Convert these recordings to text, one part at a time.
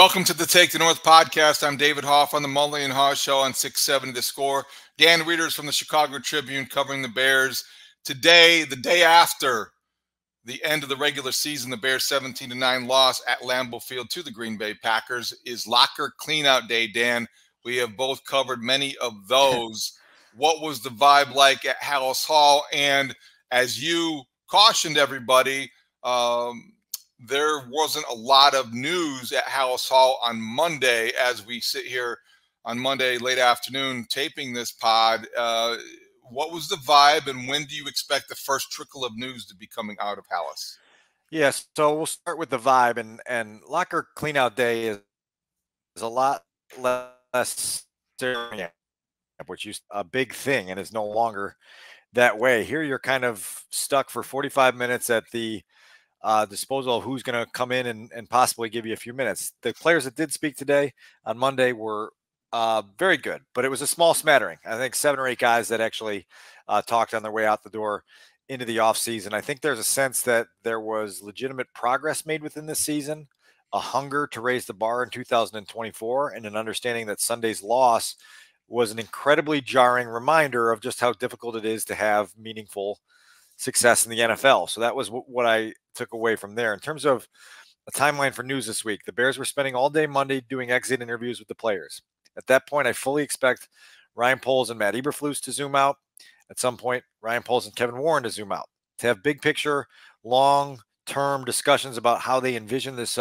Welcome to the Take the North podcast. I'm David Haugh on the Mully and Haugh show on 670 The Score. Dan Wiederer from the Chicago Tribune covering the Bears. Today, the day after the end of the regular season, the Bears' 17-9 loss at Lambeau Field to the Green Bay Packers is locker cleanout day. Dan, we have both covered many of those. What was the vibe like at Halas Hall? And as you cautioned everybody, there wasn't a lot of news at Halas Hall on Monday as we sit here on Monday late afternoon taping this pod. What was the vibe, and when do you expect the first trickle of news to be coming out of Halas? Yes, so we'll start with the vibe, and locker cleanout day is a lot less ceremony, which used a big thing and is no longer that way. Here you're kind of stuck for 45 minutes at the disposal of who's going to come in and possibly give you a few minutes. The players that did speak today on Monday were very good, but it was a small smattering. I think 7 or 8 guys that actually talked on their way out the door into the offseason. I think there's a sense that there was legitimate progress made within this season, a hunger to raise the bar in 2024, and an understanding that Sunday's loss was an incredibly jarring reminder of just how difficult it is to have meaningful success in the NFL. So that was what I took away from there. In terms of a timeline for news this week, the Bears were spending all day Monday doing exit interviews with the players. At that point, I fully expect Ryan Poles and Matt Eberflus to zoom out. At some point, Ryan Poles and Kevin Warren to zoom out, to have big picture, long-term discussions about how they envision this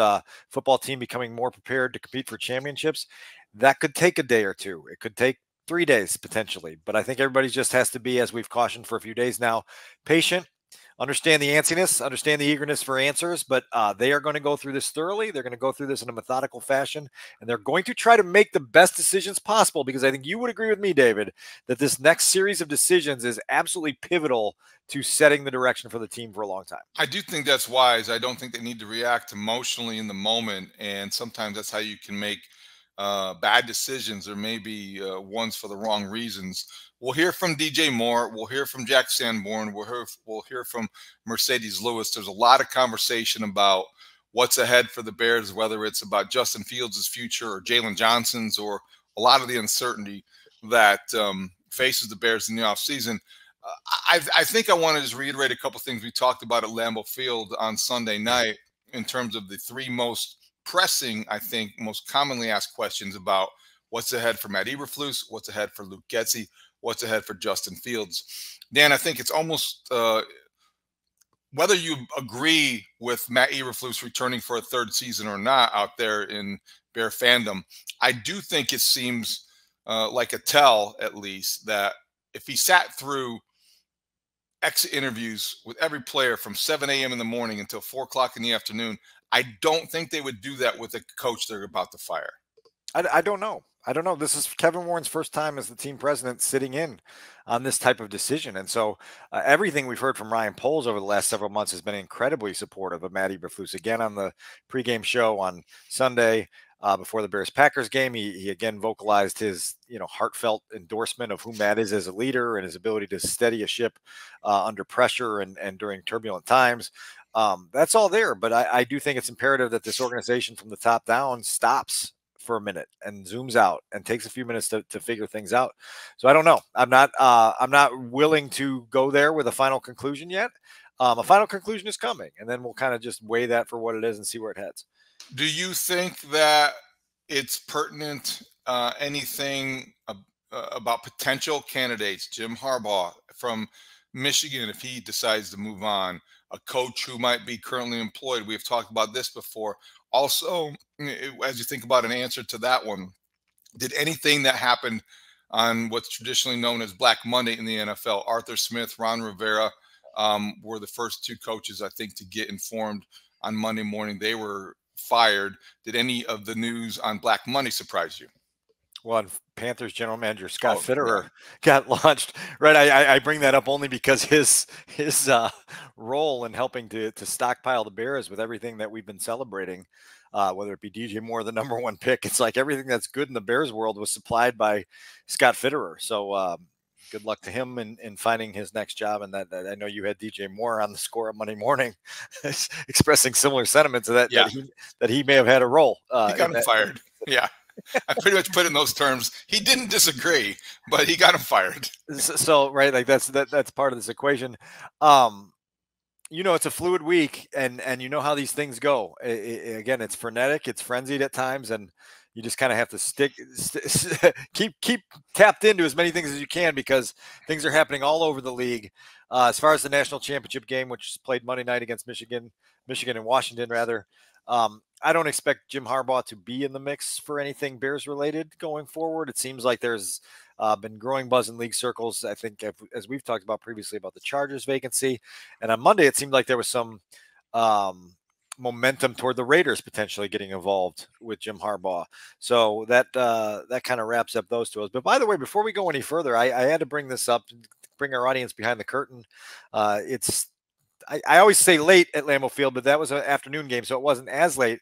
football team becoming more prepared to compete for championships. That could take a day or two. It could take 3 days potentially, but I think everybody just has to be, as we've cautioned for a few days now, patient, understand the antsiness, understand the eagerness for answers, but they are going to go through this thoroughly. They're going to go through this in a methodical fashion, and they're going to try to make the best decisions possible, because I think you would agree with me, David, that this next series of decisions is absolutely pivotal to setting the direction for the team for a long time. I do think that's wise. I don't think they need to react emotionally in the moment, and sometimes that's how you can make bad decisions, or maybe ones for the wrong reasons. We'll hear from DJ Moore. We'll hear from Jack Sanborn. We'll hear from Mercedes Lewis. There's a lot of conversation about what's ahead for the Bears, whether it's about Justin Fields' future or Jalen Johnson's, or a lot of the uncertainty that faces the Bears in the offseason. I think I want to just reiterate a couple things we talked about at Lambeau Field on Sunday night in terms of the 3 most pressing, I think, most commonly asked questions about what's ahead for Matt Eberflus, what's ahead for Luke Getsy, what's ahead for Justin Fields. Dan, I think it's almost whether you agree with Matt Eberflus returning for a 3rd season or not out there in Bear fandom, I do think it seems like a tell, at least, that if he sat through exit interviews with every player from 7 a.m. in the morning until 4 o'clock in the afternoon, I don't think they would do that with a coach they're about to fire. I don't know. I don't know. This is Kevin Warren's first time as the team president sitting in on this type of decision. And so everything we've heard from Ryan Poles over the last several months has been incredibly supportive of Matt Eberflus. Again, on the pregame show on Sunday before the Bears-Packers game, he again vocalized his heartfelt endorsement of who Matt is as a leader and his ability to steady a ship under pressure and during turbulent times. That's all there, but I do think it's imperative that this organization from the top down stops for a minute and zooms out and takes a few minutes to figure things out. So I don't know. I'm not willing to go there with a final conclusion yet. A final conclusion is coming, and then we'll kind of just weigh that for what it is and see where it heads. Do you think that it's pertinent, anything about potential candidates, Jim Harbaugh from Michigan, if he decides to move on, a coach who might be currently employed? We've talked about this before. Also, as you think about an answer to that one, did anything that happened on what's traditionally known as Black Monday in the NFL, Arthur Smith, Ron Rivera, were the first 2 coaches, I think, to get informed on Monday morning they were fired. Did any of the news on Black Monday surprise you? Well, Panthers general manager Scott Fitterer got launched. Right, I bring that up only because his role in helping to stockpile the Bears with everything that we've been celebrating, whether it be DJ Moore, the #1 pick, it's like everything that's good in the Bears world was supplied by Scott Fitterer. So good luck to him in finding his next job. And that I know you had DJ Moore on the score on Monday morning, expressing similar sentiments that he may have had a role. He got him fired. Yeah. I pretty much put it in those terms. He didn't disagree, but he got him fired. So right, like that's part of this equation. It's a fluid week, and you know how these things go. Again, it's frenetic, it's frenzied at times, and you just kind of have to keep tapped into as many things as you can, because things are happening all over the league. As far as the national championship game, which is played Monday night against Michigan and Washington, rather. I don't expect Jim Harbaugh to be in the mix for anything Bears related going forward. It seems like there's been growing buzz in league circles, I think, as we've talked about previously, about the Chargers vacancy. And on Monday, it seemed like there was some momentum toward the Raiders potentially getting involved with Jim Harbaugh. So that kind of wraps up those two. But by the way, before we go any further, I had to bring this up, bring our audience behind the curtain. I always say late at Lambeau Field, but that was an afternoon game, so it wasn't as late.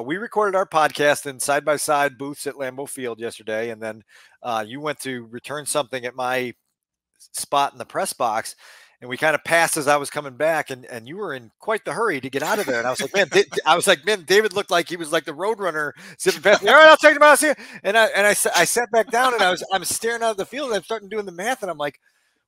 We recorded our podcast in side-by-side booths at Lambeau Field yesterday, and then you went to return something at my spot in the press box, and we kind of passed as I was coming back, and you were in quite the hurry to get out of there. And I was like, man, David looked like he was like the Roadrunner zipping past me. All right, I'll check him out. See you. And I sat back down, and I'm staring out of the field, and I'm starting doing the math, and I'm like,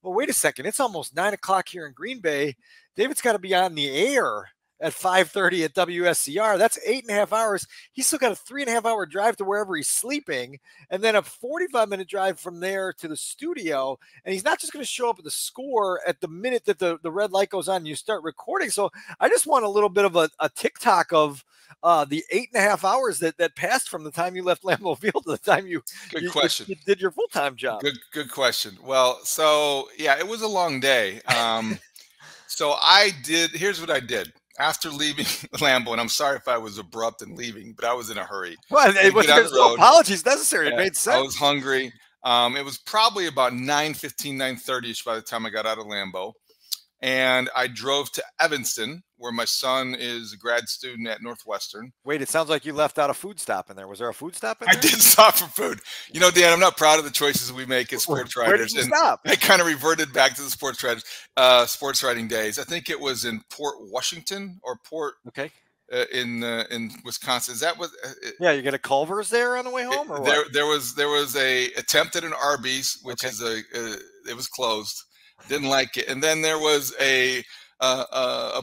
well, wait a second. It's almost 9 o'clock here in Green Bay. David's got to be on the air at 5:30 at WSCR. That's 8.5 hours. He's still got a 3.5 hour drive to wherever he's sleeping, and then a 45-minute drive from there to the studio. And he's not just going to show up at the score at the minute that the red light goes on and you start recording. So I just want a little bit of a TikTok of the 8.5 hours that passed from the time you left Lambeau Field to the time you did your full-time job. Good question. Well, so yeah, it was a long day. So here's what I did. After leaving Lambeau, and I'm sorry if I was abrupt in leaving, but I was in a hurry. Well, there's no apologies necessary. It made sense. I was hungry. It was probably about 9:15, 9:30ish by the time I got out of Lambeau. And I drove to Evanston, where my son is a grad student at Northwestern. Wait, it sounds like you left out a food stop in there. Was there a food stop in there? I did stop for food. You know, Dan, I'm not proud of the choices we make as sports writers. Where did you stop? I kind of reverted back to the sports writing days. I think it was in Port Washington or Port. Okay. In Wisconsin. Is that what? Yeah, you get a Culver's there on the way home, or what? There was a attempt at an Arby's, which is it was closed. Didn't like it, and then there was a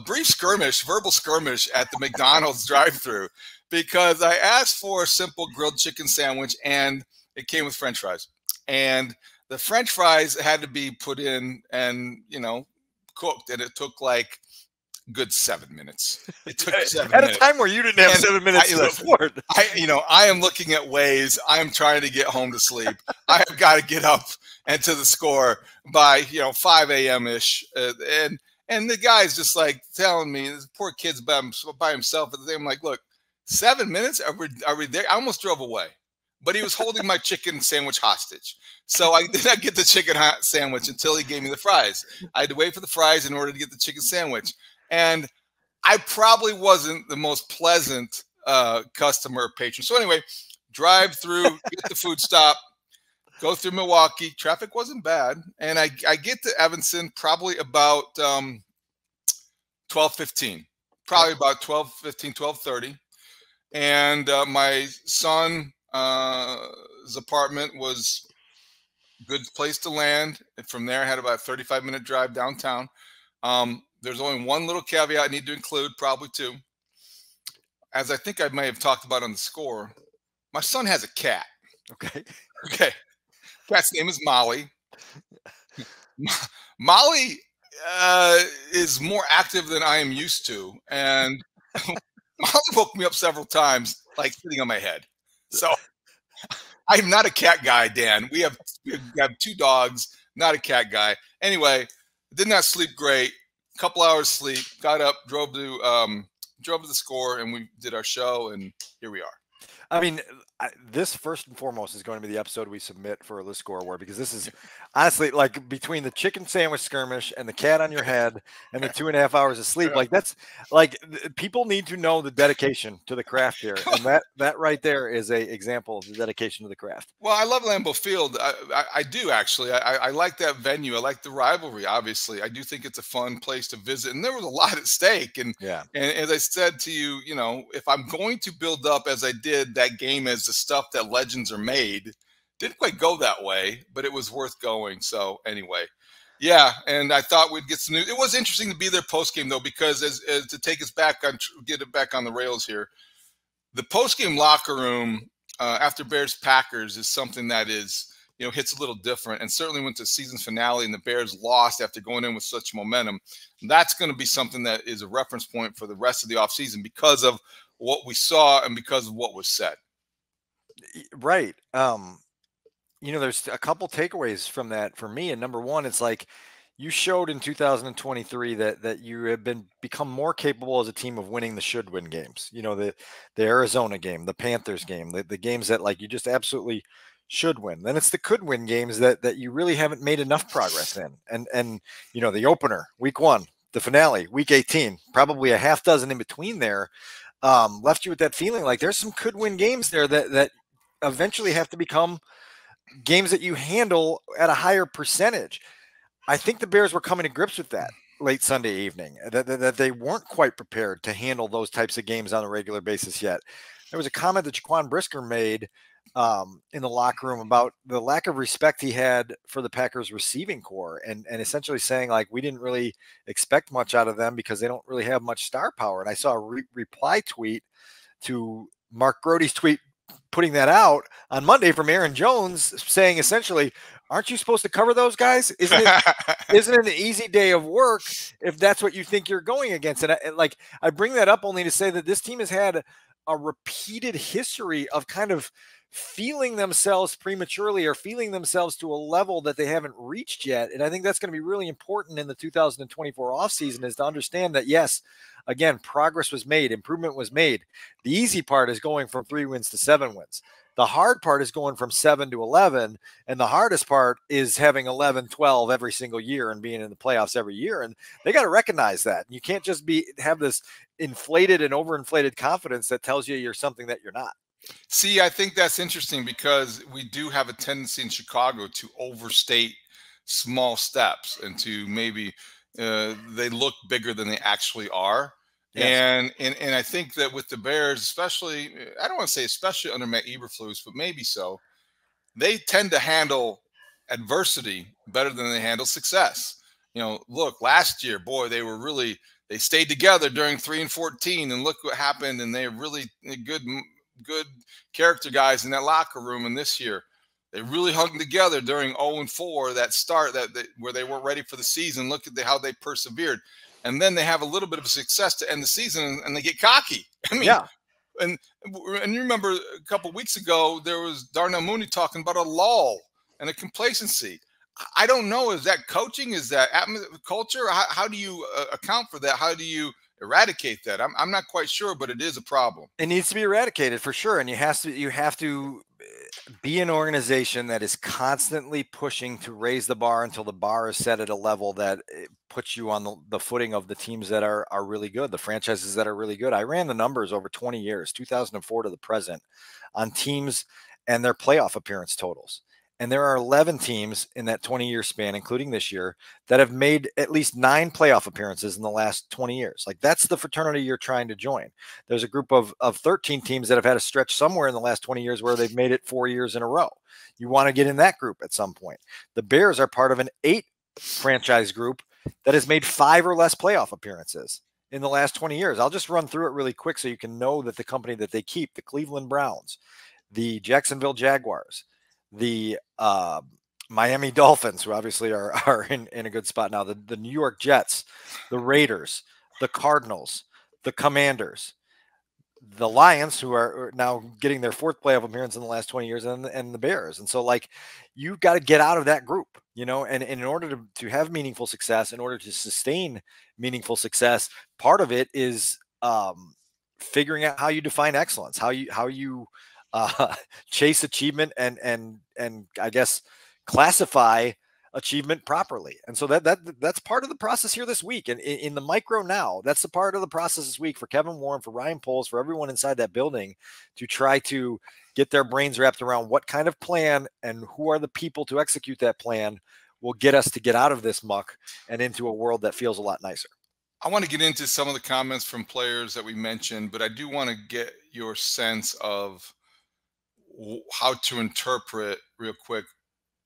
brief verbal skirmish at the McDonald's drive-thru, because I asked for a simple grilled chicken sandwich, and it came with French fries, and the French fries had to be put in and cooked, and it took like good 7 minutes. It took 7 minutes. At a time where you didn't have 7 minutes to afford. I am looking at Waze. I am trying to get home to sleep. I have got to get up and to the score by 5 a.m. ish, and the guy's just like telling me, this poor kid's by himself. And I'm like, look, 7 minutes? Are we there? I almost drove away, but he was holding my chicken sandwich hostage. So I did not get the chicken sandwich until he gave me the fries. I had to wait for the fries in order to get the chicken sandwich. And I probably wasn't the most pleasant customer or patron. So anyway, drive through, get the food stop, go through Milwaukee. Traffic wasn't bad. And I get to Evanston probably about 12:15, probably about 12:15, 12:30. And my son's apartment was a good place to land. And from there, I had about a 35-minute drive downtown. There's only one little caveat I need to include, probably two. As I think I may have talked about on the score, my son has a cat. Okay. Cat's name is Mully. Mully is more active than I am used to. And Mully woke me up several times, like sitting on my head. So I'm not a cat guy, Dan. We have 2 dogs, not a cat guy. Anyway, did not sleep great. Couple hours sleep, got up, drove to the score, and we did our show, and here we are. I mean, this first and foremost is going to be the episode we submit for a list score award, because this is honestly, like, between the chicken sandwich skirmish and the cat on your head and the 2.5 hours of sleep, like, that's like, people need to know the dedication to the craft here, and that right there is a example of the dedication to the craft. Well, I love Lambeau Field. I do actually. I like that venue. I like the rivalry. Obviously, I do think it's a fun place to visit, and there was a lot at stake. And Yeah. and as I said to you, if I'm going to build up as I did that game as the stuff that legends are made, didn't quite go that way, but it was worth going. So anyway, yeah. And I thought we'd get some news. It was interesting to be there post game though, because as to take us back on, get it back on the rails here, the post game locker room. After Bears Packers is something that is, hits a little different. And certainly went to season finale and the Bears lost after going in with such momentum. That's going to be something that is a reference point for the rest of the offseason because of what we saw and because of what was said. Right. There's a couple takeaways from that for me. And number one, it's like, you showed in 2023 that you have become more capable as a team of winning the should win games. The Arizona game, the Panthers game, the games that, like, you just absolutely should win. Then it's the could win games that you really haven't made enough progress in. And the opener, week 1, the finale, week 18, probably a half dozen in between there, left you with that feeling like there's some could win games there that eventually have to become games that you handle at a higher percentage. I think the Bears were coming to grips with that late Sunday evening, that they weren't quite prepared to handle those types of games on a regular basis yet. There was a comment that Jaquan Brisker made in the locker room about the lack of respect he had for the Packers receiving core, and essentially saying, like, we didn't really expect much out of them because they don't really have much star power. And I saw a reply tweet to Mark Grote's tweet putting that out on Monday from Aaron Jones, saying essentially, aren't you supposed to cover those guys? Isn't it an easy day of work if that's what you think you're going against? And I bring that up only to say that this team has had a repeated history of kind of feeling themselves prematurely or feeling themselves to a level that they haven't reached yet. And I think that's going to be really important in the 2024 offseason, is to understand that, yes, again, progress was made, improvement was made. The easy part is going from 3 wins to 7 wins. The hard part is going from 7 to 11. And the hardest part is having 11, 12 every single year and being in the playoffs every year. And they got to recognize that. You can't just have this inflated and overinflated confidence that tells you you're something that you're not. See, I think that's interesting because we do have a tendency in Chicago to overstate small steps and to maybe they look bigger than they actually are. Yes. And I think that with the Bears, especially, I don't want to say especially under Matt Eberflus, but maybe so, they tend to handle adversity better than they handle success. Look, last year, boy, they stayed together during 3 and 14, and look what happened. And they're really good character guys in that locker room. And this year, they really hung together during 0 and 4, that start where they weren't ready for the season. Look at how they persevered. And then they have a little bit of success to end the season, and they get cocky. I mean, yeah. And you remember a couple of weeks ago, there was Darnell Mooney talking about a lull and a complacency. I don't know. Is that coaching? Is that culture? How do you account for that? How do you eradicate that? I'm not quite sure, but it is a problem. It needs to be eradicated for sure. And you have to be an organization that is constantly pushing to raise the bar until the bar is set at a level that puts you on the footing of the teams that are really good, the franchises that are really good. I ran the numbers over 20 years, 2004 to the present, on teams and their playoff appearance totals. And there are 11 teams in that 20-year span, including this year, that have made at least 9 playoff appearances in the last 20 years. Like, that's the fraternity you're trying to join. There's a group of 13 teams that have had a stretch somewhere in the last 20 years where they've made it 4 years in a row. You want to get in that group at some point. The Bears are part of an 8 franchise group that has made 5 or less playoff appearances in the last 20 years. I'll just run through it really quick so you can know that the company that they keep: the Cleveland Browns, the Jacksonville Jaguars, the Miami Dolphins, who obviously are in a good spot now, the New York Jets, the Raiders, the Cardinals, the Commanders, the Lions, who are now getting their 4th playoff appearance in the last 20 years, and the Bears. And so, like, you've got to get out of that group, and in order to have meaningful success, in order to sustain meaningful success, part of it is figuring out how you define excellence, how you chase achievement and I guess classify achievement properly. And so that's part of the process here this week. And in the micro now, that's the part of the process this week for Kevin Warren, for Ryan Poles, for everyone inside that building to try to get their brains wrapped around what kind of plan and who are the people to execute that plan will get us to get out of this muck and into a world that feels a lot nicer. I want to get into some of the comments from players that we mentioned, but I do want to get your sense of how to interpret real quick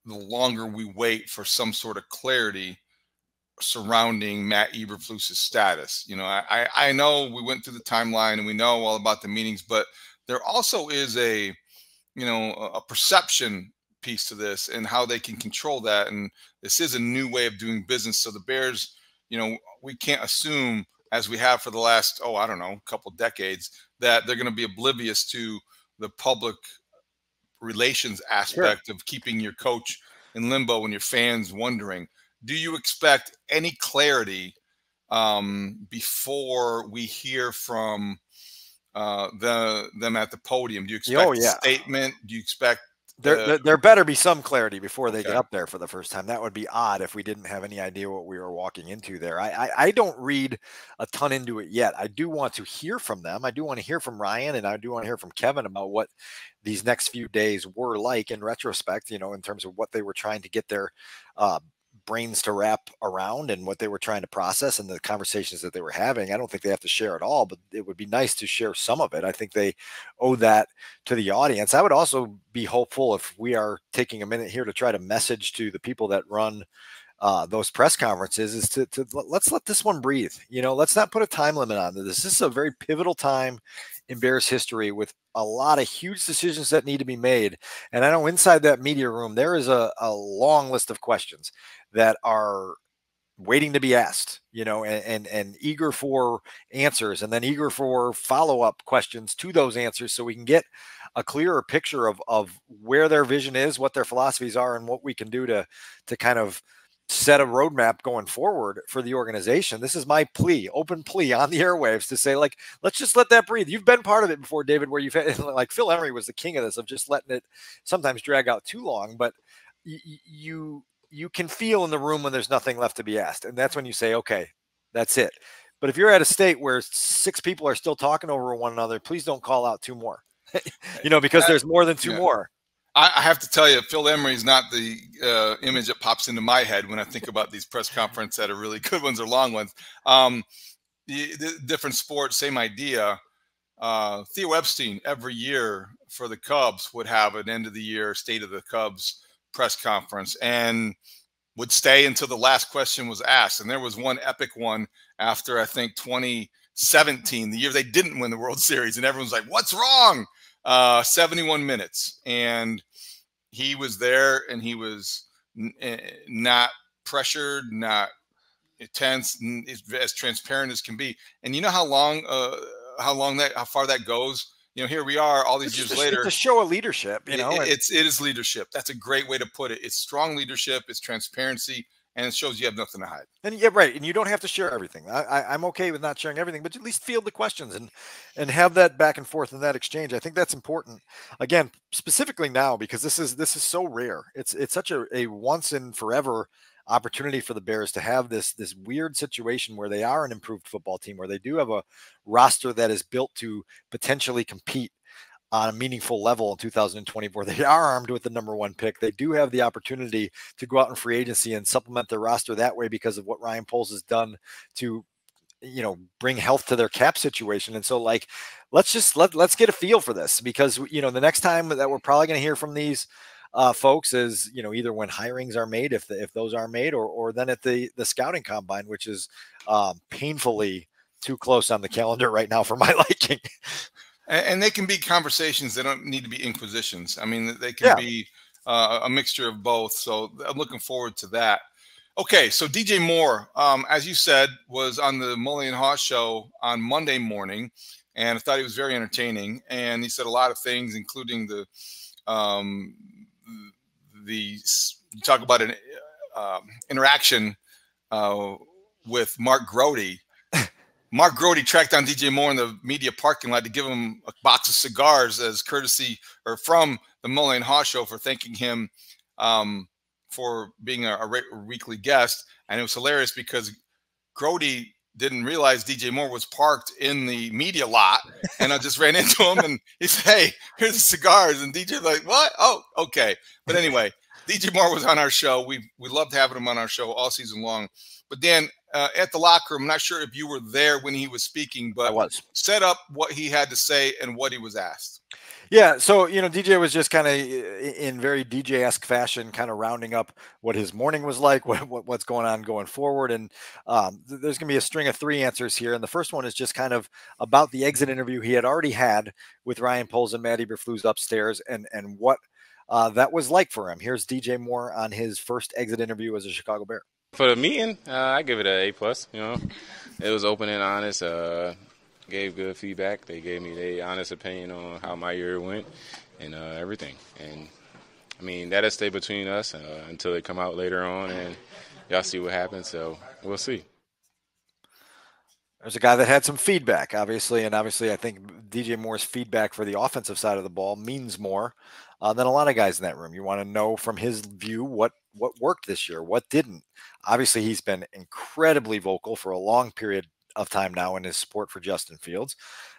the longer we wait for some sort of clarity surrounding Matt Eberflus's status. You know, I know we went through the timeline and we know all about the meetings, but there also is a perception piece to this and how they can control that. And this is a new way of doing business. So the Bears, we can't assume, as we have for the last, I don't know, couple decades, that they're going to be oblivious to the public relations aspect of keeping your coach in limbo and your fans wondering. Do you expect any clarity before we hear from them at the podium? Do you expect a statement? Do you expect there better be some clarity before they get up there for the first time? That would be odd if we didn't have any idea what we were walking into there. I don't read a ton into it yet. I do want to hear from them. I do want to hear from Ryan, and I do want to hear from Kevin about what these next few days were like in retrospect, in terms of what they were trying to get their brains to wrap around and what they were trying to process and the conversations that they were having. I don't think they have to share it all, but it would be nice to share some of it. I think they owe that to the audience. I would also be hopeful, if we are taking a minute here to try to message to the people that run those press conferences, is to let's let this one breathe. Let's not put a time limit on this. This is a very pivotal time in Bears history with a lot of huge decisions that need to be made. And I know inside that media room, there is a long list of questions that are waiting to be asked, and eager for answers, and then eager for follow-up questions to those answers, so we can get a clearer picture of where their vision is, what their philosophies are, and what we can do to kind of set a roadmap going forward for the organization. This is my plea, open plea on the airwaves, to say, let's just let that breathe. You've been part of it before, David, where you've had, Phil Emery was the king of this, of just letting it sometimes drag out too long, but you can feel in the room when there's nothing left to be asked. And that's when you say, okay, that's it. But if you're at a state where 6 people are still talking over one another, please don't call out 2 more, because there's more than 2 more. I have to tell you, Phil Emery is not the image that pops into my head when I think about these press conferences that are really good ones or long ones. The different sports, same idea. Theo Epstein every year for the Cubs would have an end of the year State of the Cubs press conference and would stay until the last question was asked. And there was one epic one after, I think, 2017, the year they didn't win the World Series, and everyone's like, what's wrong? 71 minutes. And he was there, and he was not pressured, not tense, as transparent as can be. And you know how far that goes? Here we are all these years later. It's a show of leadership, it is leadership. That's a great way to put it. It's strong leadership. It's transparency, and it shows you have nothing to hide. And right. And you don't have to share everything. I'm okay with not sharing everything, but at least field the questions and have that back and forth and that exchange. I think that's important. Again, specifically now, because this is so rare. It's such a once and forever opportunity for the Bears to have this weird situation where they are an improved football team, where they do have a roster that is built to potentially compete on a meaningful level in 2024. They are armed with the #1 pick. They do have the opportunity to go out in free agency and supplement their roster that way because of what Ryan Poles has done to, bring health to their cap situation. And so, let's get a feel for this, because, the next time that we're probably going to hear from these folks is, either when hirings are made, if those are made, or then at the scouting combine, which is painfully too close on the calendar right now for my liking. And they can be conversations. They don't need to be inquisitions. I mean, they can be a mixture of both. So I'm looking forward to that. Okay, so DJ Moore, as you said, was on the Mully and Haugh show on Monday morning, and I thought he was very entertaining. And he said a lot of things, including you talk about an interaction with Mark Grody. Mark Grody tracked down DJ Moore in the media parking lot to give him a box of cigars as courtesy or from the Mully and Haugh show for thanking him for being a weekly guest. And it was hilarious because Grody didn't realize DJ Moore was parked in the media lot, and I just ran into him and he said, "Hey, here's the cigars." And DJ like, "What? Oh, okay." But anyway, DJ Moore was on our show. We loved having him on our show all season long. But Dan, at the locker room, I'm not sure if you were there when he was speaking, but I was. Set up what he had to say and what he was asked. Yeah, so, DJ was just kind of in very DJ-esque fashion, kind of rounding up what his morning was like, what's going on going forward. And there's going to be a string of 3 answers here. And the first one is just kind of about the exit interview he had already had with Ryan Poles and Matt Eberflus upstairs and what that was like for him. Here's DJ Moore on his first exit interview as a Chicago Bear. For the meeting, I give it an A+. It was open and honest. Gave good feedback. They gave me their honest opinion on how my year went and everything. And I mean, that'll stay between us until they come out later on and y'all see what happens. So we'll see. There's a guy that had some feedback, obviously, and obviously I think DJ Moore's feedback for the offensive side of the ball means more than a lot of guys in that room. You want to know from his view what worked this year, what didn't. Obviously, he's been incredibly vocal for a long period of time now in his support for Justin Fields.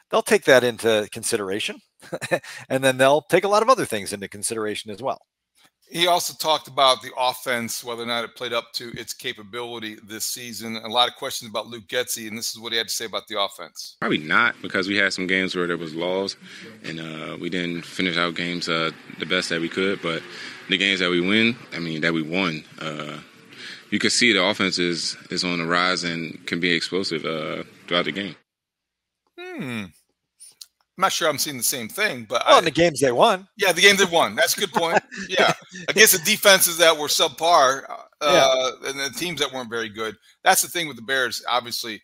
They'll take that into consideration, and then they'll take a lot of other things into consideration as well. He also talked about the offense, whether or not it played up to its capability this season. A lot of questions about Luke Getsy, and this is what he had to say about the offense. Probably not, because we had some games where there was laws, and we didn't finish out games the best that we could. But the games that we won, you can see the offense is on the rise and can be explosive throughout the game. I'm not sure I'm seeing the same thing, but in the games they won. Yeah, the games they won. That's a good point. Yeah, against the defenses that were subpar and the teams that weren't very good. That's the thing with the Bears. Obviously,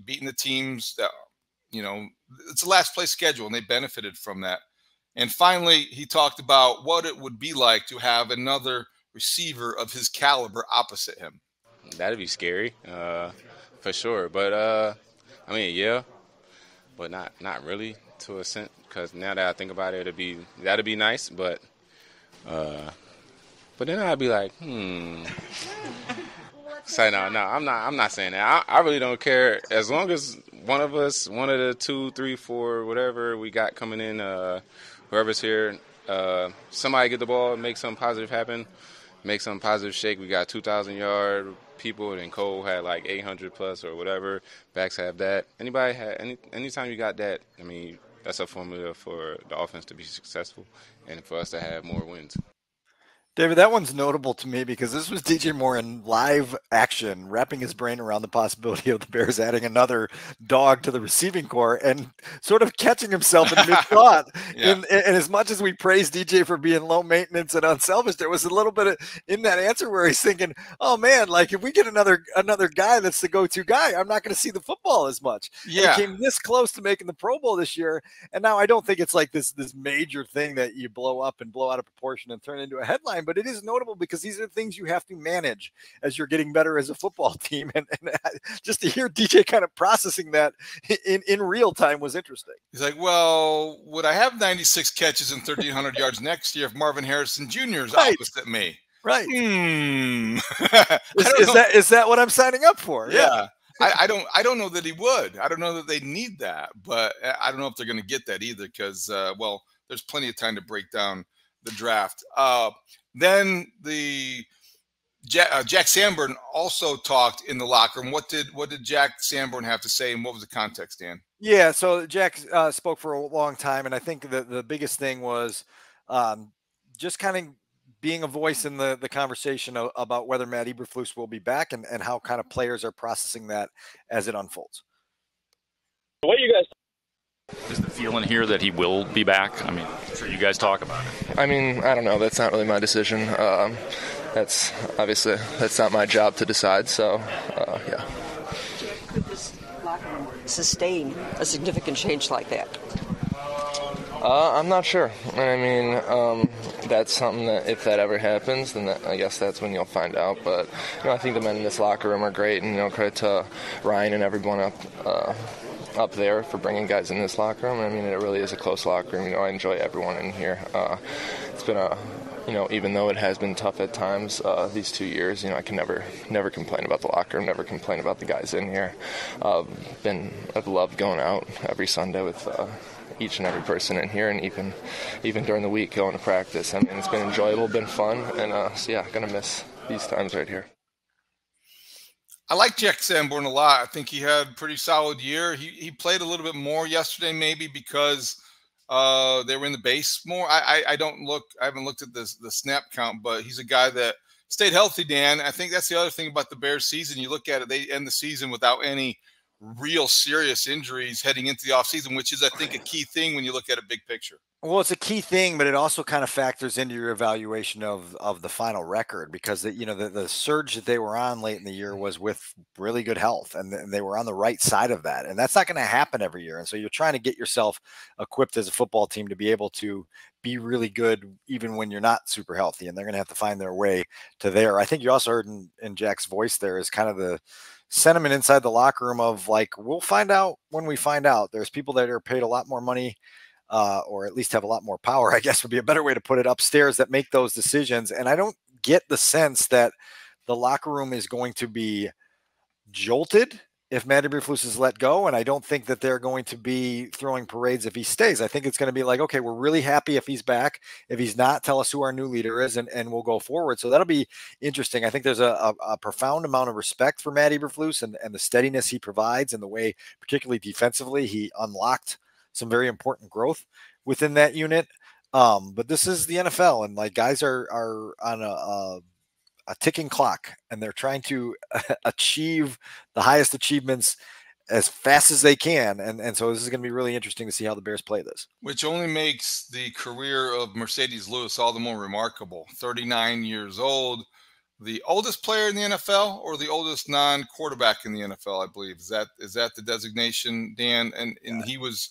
beating the teams that it's the last place schedule, and they benefited from that. And finally, he talked about what it would be like to have another receiver of his caliber opposite him. That'd be scary, for sure. But yeah, but not really to a sense. Because now that I think about it, that'd be nice. But then I'd be like, Say no, I'm not saying that. I really don't care as long as one of the 2, 3, 4, whatever we got coming in, whoever's here, somebody get the ball, make something positive happen. Make some positive shake. We got 2,000-yard people, and Cole had like 800 plus or whatever. Backs have that. Anytime you got that, that's a formula for the offense to be successful and for us to have more wins. David, that one's notable to me because this was DJ Moore in live action, wrapping his brain around the possibility of the Bears adding another dog to the receiving corps and sort of catching himself in mid-thought. And as much as we praise DJ for being low maintenance and unselfish, there was a little bit in that answer where he's thinking, oh man, like if we get another guy that's the go-to guy, I'm not going to see the football as much. Yeah. He came this close to making the Pro Bowl this year. And now I don't think it's like this major thing that you blow up and blow out of proportion and turn into a headline. But it is notable because these are things you have to manage as you're getting better as a football team. And just to hear DJ kind of processing that in real time was interesting. He's like, well, would I have 96 catches and 1,300 yards next year if Marvin Harrison Jr. is opposite me? Right. Is that what I'm signing up for? Yeah. I don't know that he would. I don't know that they need that, but I don't know if they're going to get that either because, there's plenty of time to break down the draft. Then the Jack Sanborn also talked in the locker room. What did Jack Sanborn have to say, and what was the context, Dan? Yeah, so Jack spoke for a long time, and I think the biggest thing was just kind of being a voice in the conversation about whether Matt Eberflus will be back and how kind of players are processing that as it unfolds. What do you guys? Is the feeling here that he will be back? I'm sure you guys talk about it. I don't know. That's not really my decision. That's not my job to decide. So, yeah. Could this locker room sustain a significant change like that? I'm not sure. that's something that if that ever happens, then I guess that's when you'll find out. But I think the men in this locker room are great, and credit to Ryan and everyone up there for bringing guys in this locker room. I mean, it really is a close locker room. I enjoy everyone in here. It's been even though it has been tough at times these 2 years, I can never complain about the locker room, never complain about the guys in here. I've loved going out every Sunday with each and every person in here, and even during the week going to practice. I mean, it's been enjoyable, been fun, and gonna miss these times right here. I like Jack Sanborn a lot. I think he had a pretty solid year. He played a little bit more yesterday, maybe because they were in the base more. I haven't looked at the snap count, but he's a guy that stayed healthy, Dan. I think that's the other thing about the Bears season. You look at it, they end the season without any real serious injuries heading into the offseason, which is, I think, a key thing when you look at a big picture. Well, it's a key thing, but it also kind of factors into your evaluation of the final record, because the surge that they were on late in the year was with really good health, and they were on the right side of that. And that's not going to happen every year. And so you're trying to get yourself equipped as a football team to be able to be really good even when you're not super healthy. And they're going to have to find their way to there. I think you also heard in Jack's voice there is kind of the sentiment inside the locker room of like, we'll find out when we find out. There's people that are paid a lot more money, or at least have a lot more power, I guess would be a better way to put it, upstairs, that make those decisions. And I don't get the sense that the locker room is going to be jolted if Matt Eberflus is let go. And I don't think that they're going to be throwing parades if he stays. I think it's going to be like, okay, we're really happy if he's back. If he's not, tell us who our new leader is, and we'll go forward. So that'll be interesting. I think there's a profound amount of respect for Matt Eberflus and the steadiness he provides, and the way, particularly defensively, he unlocked some very important growth within that unit. But this is the NFL, and like, guys are on a ticking clock, and they're trying to achieve the highest achievements as fast as they can. And so this is going to be really interesting to see how the Bears play this. Which only makes the career of Mercedes Lewis all the more remarkable. 39 years old, the oldest player in the NFL, or the oldest non-quarterback in the NFL, I believe. Is that the designation, Dan? And he was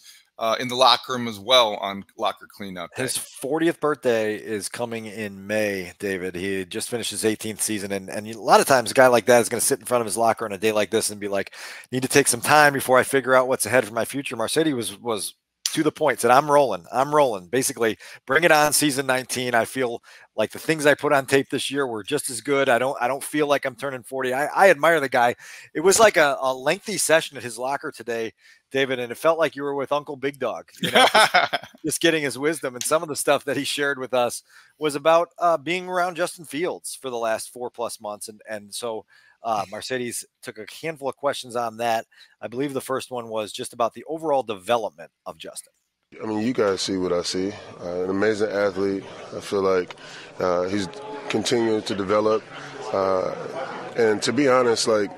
in the locker room as well on locker cleanout day. His 40th birthday is coming in May, David. He just finished his 18th season. And a lot of times a guy like that is going to sit in front of his locker on a day like this and be like, need to take some time before I figure out what's ahead for my future. Mercedes was to the point, said, I'm rolling. Basically, bring it on, season 19. I feel like the things I put on tape this year were just as good. I don't feel like I'm turning 40. I admire the guy. It was like a lengthy session at his locker today, David, and it felt like you were with Uncle Big Dog, just getting his wisdom. And some of the stuff that he shared with us was about being around Justin Fields for the last 4+ months. And so Mercedes took a handful of questions on that. I believe the first one was just about the overall development of Justin. I mean, you guys see what I see. An amazing athlete. I feel like he's continuing to develop. And to be honest, like,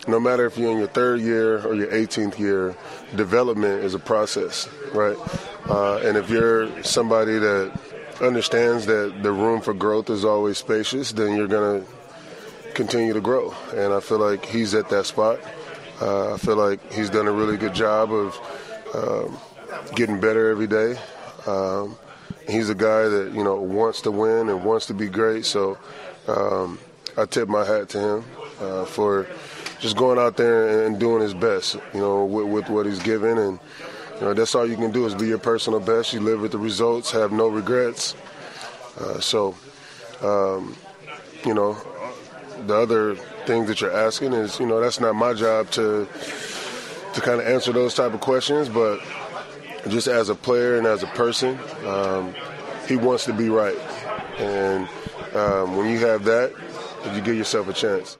no matter if you're in your 3rd year or your 18th year, development is a process, right? And if you're somebody that understands that the room for growth is always spacious, then you're going to continue to grow. And I feel like he's at that spot. I feel like he's done a really good job of getting better every day. He's a guy that, wants to win and wants to be great. So I tip my hat to him for just going out there and doing his best, with what he's given. And, that's all you can do is be your personal best. You live with the results, have no regrets. The other things that you're asking is, that's not my job to kind of answer those type of questions. But just as a player and as a person, he wants to be right. And when you have that, you give yourself a chance.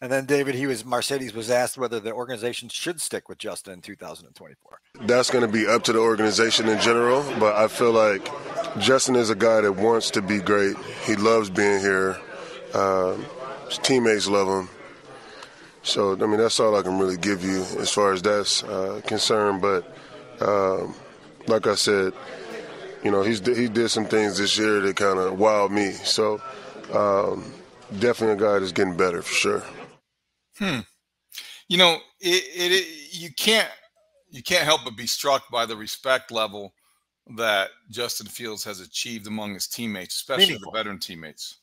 And then, David, Mercedes was asked whether the organization should stick with Justin in 2024. That's going to be up to the organization in general, but I feel like Justin is a guy that wants to be great. He loves being here. His teammates love him. So, I mean, that's all I can really give you as far as that's concerned. But like I said, he did some things this year that kind of wowed me. So definitely a guy that's getting better for sure. You can't help but be struck by the respect level that Justin Fields has achieved among his teammates, especially the veteran teammates.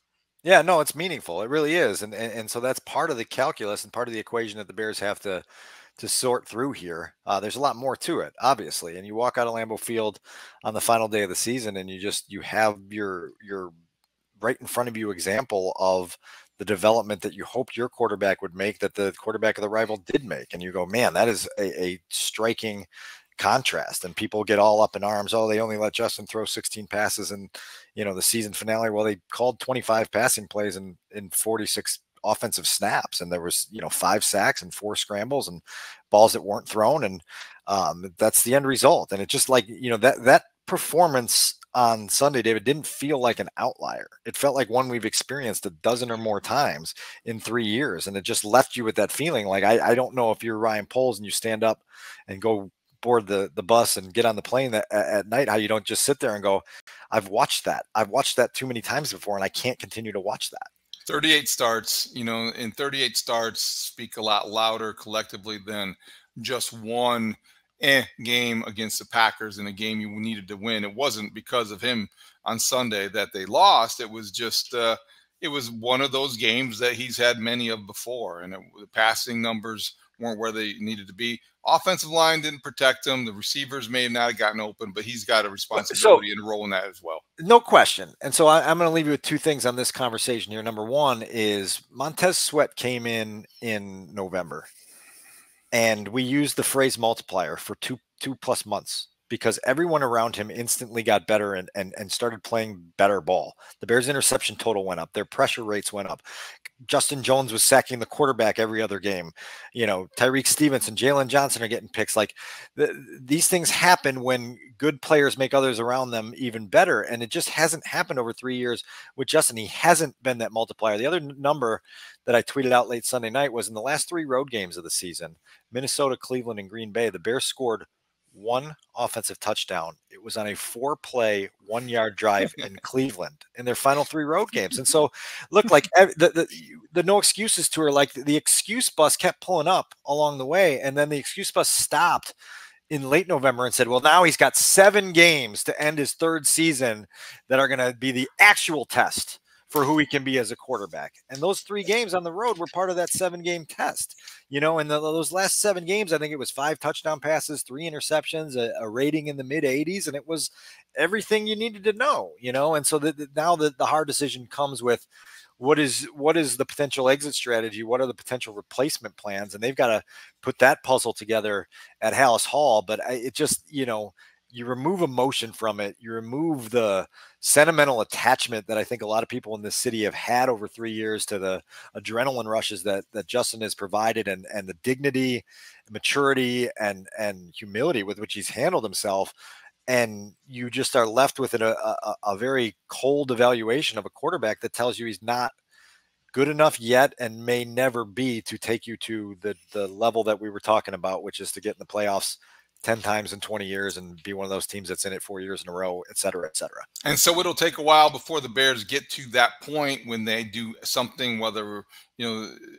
Yeah, no, it's meaningful. It really is. And so that's part of the calculus and part of the equation that the Bears have to sort through here. There's a lot more to it, obviously. And you walk out of Lambeau Field on the final day of the season and you have your right in front of you example of the development that you hoped your quarterback would make, that the quarterback of the rival did make. And you go, man, that is a striking contrast. And people get all up in arms. Oh, they only let Justin throw 16 passes in, the season finale. Well, they called 25 passing plays in 46 offensive snaps. And there was, 5 sacks and 4 scrambles and balls that weren't thrown. And that's the end result. And it just like, that performance on Sunday, David, didn't feel like an outlier. It felt like one we've experienced a dozen or more times in 3 years. And it just left you with that feeling. Like, I don't know if you're Ryan Poles and you stand up and go board the bus and get on the plane at night, how you don't just sit there and go, I've watched that too many times before, and I can't continue to watch that. 38 starts, and 38 starts speak a lot louder collectively than just one game against the Packers in a game you needed to win. It wasn't because of him on Sunday that they lost. It was just it was one of those games that he's had many of before, and the passing numbers weren't where they needed to be. Offensive line didn't protect him. The receivers may have not gotten open, but he's got a responsibility and a role in that as well. No question. And so I'm going to leave you with 2 things on this conversation here. Number one is Montez Sweat came in November, and we used the phrase multiplier for two plus months because everyone around him instantly got better and started playing better ball. The Bears' interception total went up. Their pressure rates went up. Justin Jones was sacking the quarterback every other game. Tyreek Stevenson, Jalen Johnson are getting picks. Like these things happen when good players make others around them even better. And it just hasn't happened over 3 years with Justin. He hasn't been that multiplier. The other number that I tweeted out late Sunday night was in the last 3 road games of the season, Minnesota, Cleveland, and Green Bay, the Bears scored 1 offensive touchdown. It was on a 4-play, 1-yard drive in Cleveland in their final 3 road games. And so look, like the no excuses tour, like the excuse bus kept pulling up along the way. And then the excuse bus stopped in late November and said, well, now he's got 7 games to end his 3rd season that are going to be the actual test for who he can be as a quarterback. And those 3 games on the road were part of that 7-game test. And those last 7 games, I think it was 5 touchdown passes, 3 interceptions, a rating in the mid 80s. And it was everything you needed to know, And so now the hard decision comes with what is the potential exit strategy? What are the potential replacement plans? And they've got to put that puzzle together at Halas Hall. But it just, you remove emotion from it. You remove the sentimental attachment that I think a lot of people in this city have had over 3 years to the adrenaline rushes that Justin has provided and the dignity, maturity, and humility with which he's handled himself. And you just are left with a very cold evaluation of a quarterback that tells you he's not good enough yet and may never be to take you to the level that we were talking about, which is to get in the playoffs 10 times in 20 years and be one of those teams that's in it 4 years in a row, et cetera, et cetera. And so it'll take a while before the Bears get to that point when they do something, whether,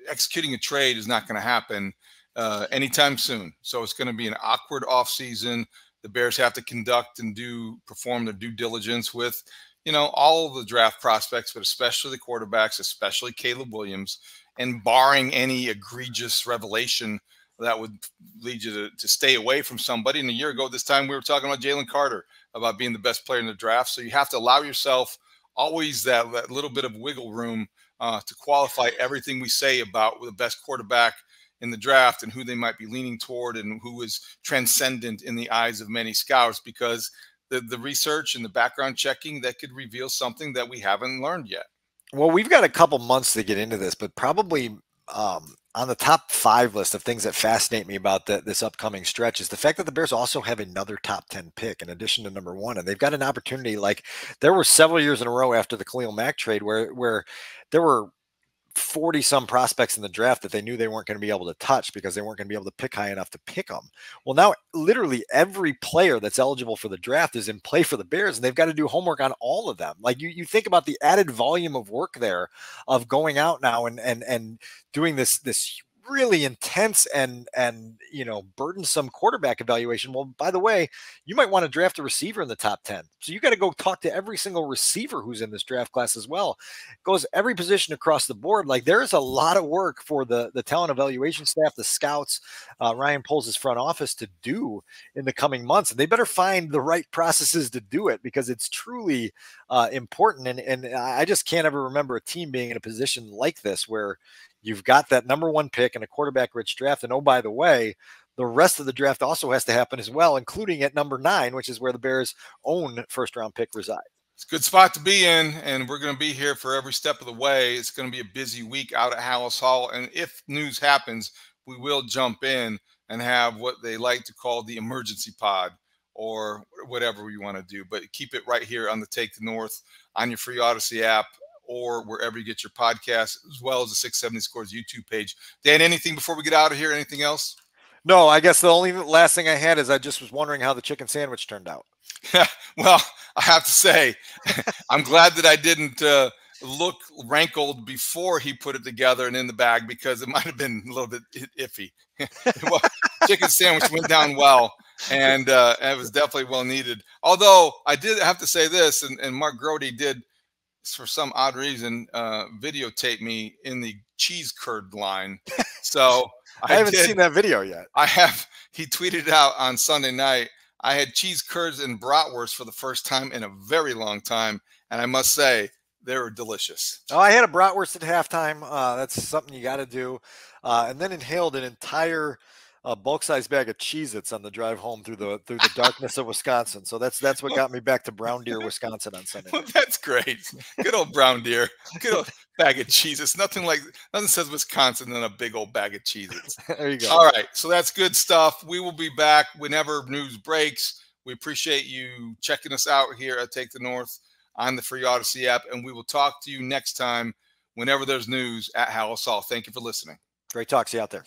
executing a trade is not going to happen anytime soon. So it's going to be an awkward offseason. The Bears have to conduct and perform their due diligence with, all of the draft prospects, but especially the quarterbacks, especially Caleb Williams, and barring any egregious revelation that would lead you to stay away from somebody. And a year ago, this time we were talking about Jalen Carter, about being the best player in the draft. So you have to allow yourself always that little bit of wiggle room to qualify everything we say about the best quarterback in the draft and who they might be leaning toward and who is transcendent in the eyes of many scouts, because the research and the background checking that could reveal something that we haven't learned yet. Well, we've got a couple months to get into this, but probably on the top 5 list of things that fascinate me about this upcoming stretch is the fact that the Bears also have another top 10 pick in addition to number 1. And they've got an opportunity. Like there were several years in a row after the Khalil Mack trade where there were 40 some prospects in the draft that they knew they weren't going to be able to touch because they weren't going to be able to pick high enough to pick them. Well, now literally every player that's eligible for the draft is in play for the Bears, and they've got to do homework on all of them. Like you think about the added volume of work there of going out now and doing this really intense and burdensome quarterback evaluation. Well, by the way, you might want to draft a receiver in the top 10. So you got to go talk to every single receiver who's in this draft class as well. It goes every position across the board. Like, there's a lot of work for the talent evaluation staff, the scouts, Ryan Poles' front office to do in the coming months. And they better find the right processes to do it, because it's truly important. And I just can't ever remember a team being in a position like this where you've got that number 1 pick in a quarterback rich draft. And oh, by the way, the rest of the draft also has to happen as well, including at number 9, which is where the Bears' own first round pick resides. It's a good spot to be in, and we're going to be here for every step of the way. It's going to be a busy week out at Halas Hall. And if news happens, we will jump in and have what they like to call the emergency pod, or whatever we want to do. But keep it right here on the Take the North, on your free Odyssey app, or wherever you get your podcasts, as well as the 670 Scores YouTube page. Dan, anything before we get out of here? Anything else? No, I guess the only last thing I had is I just was wondering how the chicken sandwich turned out. Well, I have to say, I'm glad that I didn't look rankled before he put it together and in the bag, because it might have been a little bit iffy. Well, chicken sandwich went down well, and it was definitely well needed. Although I did have to say this, and Mark Grody did, for some odd reason, videotape me in the cheese curd line. So I haven't seen that video yet. I have. He tweeted out on Sunday night, I had cheese curds and bratwurst for the first time in a very long time, and I must say, they were delicious. Oh, I had a bratwurst at halftime. That's something you got to do. And then inhaled an entire bulk-sized bag of Cheez-Its on the drive home through the darkness of Wisconsin. So that's what got me back to Brown Deer, Wisconsin on Sunday. Well, that's great. Good old Brown Deer. Good old bag of Cheez-Its. Nothing says Wisconsin than a big old bag of Cheez-Its. There you go. All right. So that's good stuff. We will be back whenever news breaks. We appreciate you checking us out here at Take the North on the free Odyssey app. And we will talk to you next time whenever there's news at Halas Hall. Thank you for listening. Great talk. See you out there.